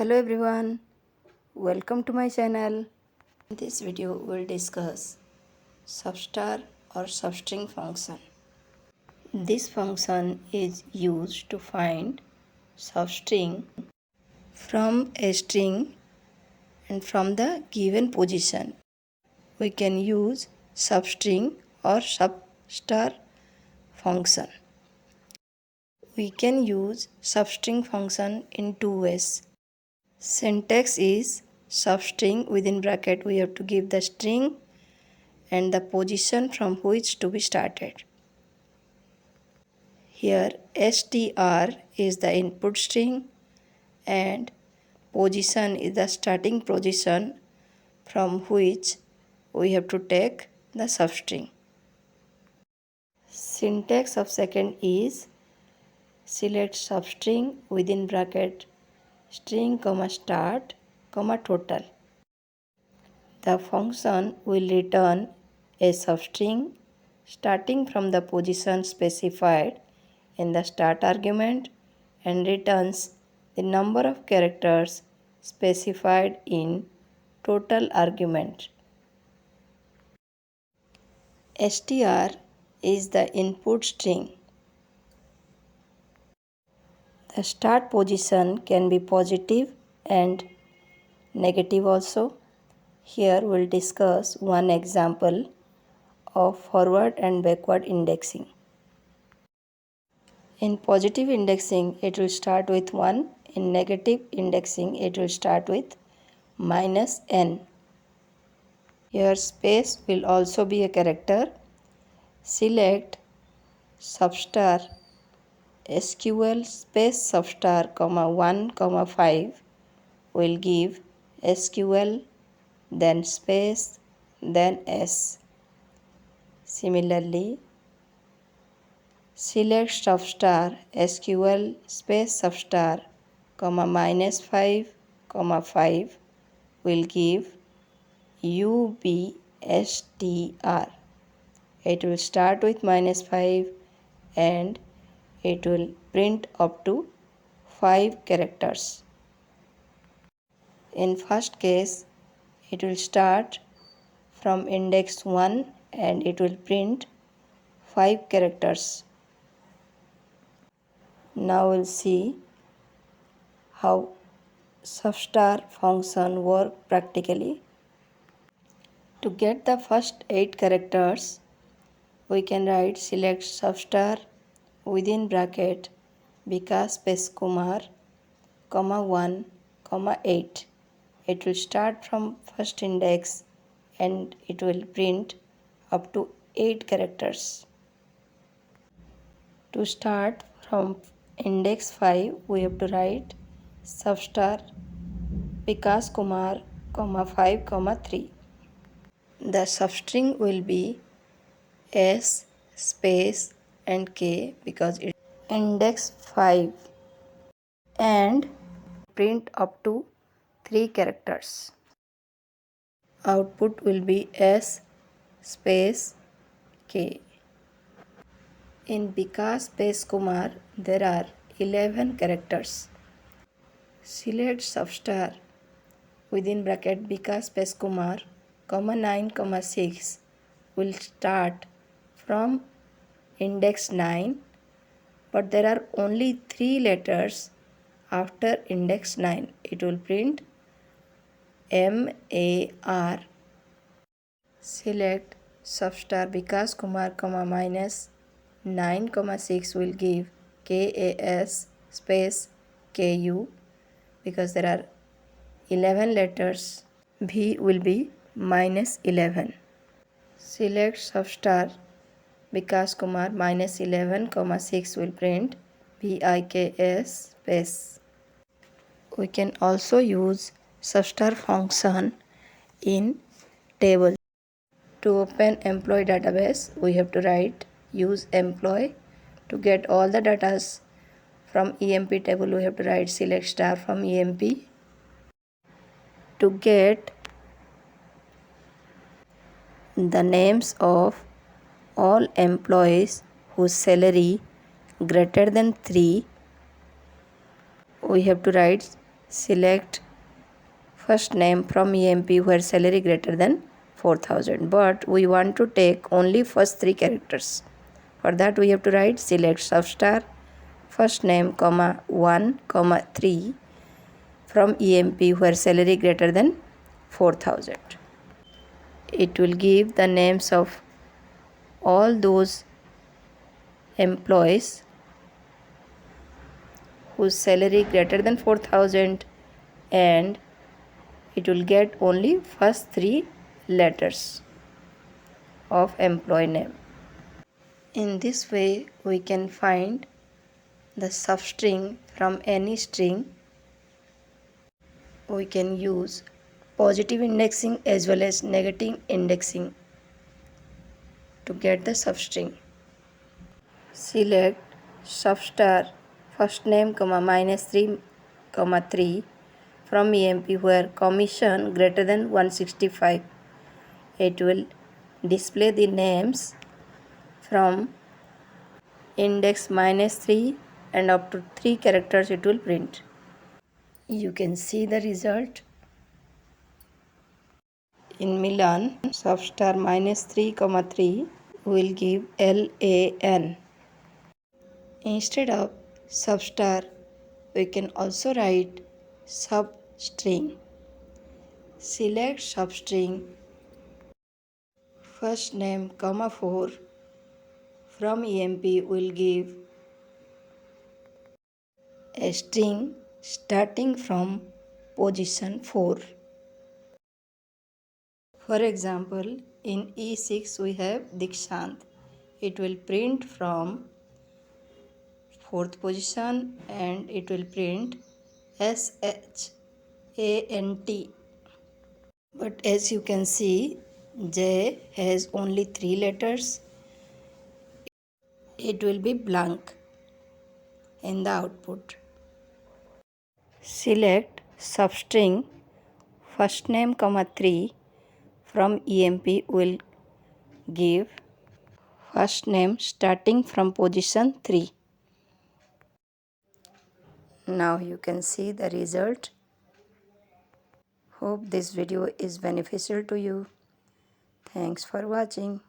Hello everyone, welcome to my channel. In this video we'll discuss substar or substring function. This function is used to find substring from a string and from the given position. We can use substring or substar function. We can use substring function in two ways. Syntax is substring within bracket we have to give the string and the position from which to be started. Here str is the input string and position is the starting position from which we have to take the substring. Syntax of second is select substring within bracket string comma start comma total. The function will return a substring starting from the position specified in the start argument and returns the number of characters specified in total argument. str is the input string. The start position can be positive and negative also. Here we'll discuss one example of forward and backward indexing. In positive indexing, it will start with 1. In negative indexing, it will start with -n. Here space will also be a character. Select substar SQL space substar, 1, 5 will give SQL, then space, then S. Similarly, select substar SQL space substar, -5, 5 will give UBSTR. It will start with -5 and it will print up to 5 characters. In first case, it will start from index 1 and it will print 5 characters. Now we'll see how substar function work practically. To get the first 8 characters, we can write select substar within bracket Vikas space Kumar, 1, 8. It will start from first index and it will print up to 8 characters. To start from index 5, we have to write substar Vikas Kumar, 5, 3. The substring will be S space and K because it index 5 and print up to 3 characters. Output will be S space K. In Vikas space Kumar, there are 11 characters. Select substar within bracket Vikas space Kumar, 9, 6 will start from index 9, but there are only 3 letters after index 9. It will print MAR. Select substar Vikas Kumar, -9, 6 will give KAS space KU because there are 11 letters. V will be -11. Select substar Vikas Kumar, -11, 6 will print VIKS space. We can also use substar function in table. To open employee database, we have to write use employee. To get all the data from EMP table, we have to write select star from EMP. To get the names of all employees whose salary greater than 3, we have to write select first name from EMP where salary greater than 4000, but we want to take only first three characters. For that we have to write select substar first name comma 1 comma 3 from EMP where salary greater than 4000. It will give the names of all those employees whose salary greater than 4000, and it will get only first three letters of employee name. In this way we can find the substring from any string. We can use positive indexing as well as negative indexing to get the substring. Select substar first name comma -3 comma 3 from EMP where commission greater than 165. It will display the names from index -3 and up to 3 characters it will print. You can see the result. In Milan, substar -3 comma 3 will give LAN. Instead of substar, we can also write substring. Select substring first name comma 4 from EMP will give a string starting from position 4. For example, in E6 we have Dikshant. It will print from 4th position and it will print SHANT. But as you can see, J has only 3 letters. It will be blank in the output. Select substring first name comma 3 from EMP will give first name starting from position 3. Now you can see the result. Hope this video is beneficial to you. Thanks for watching.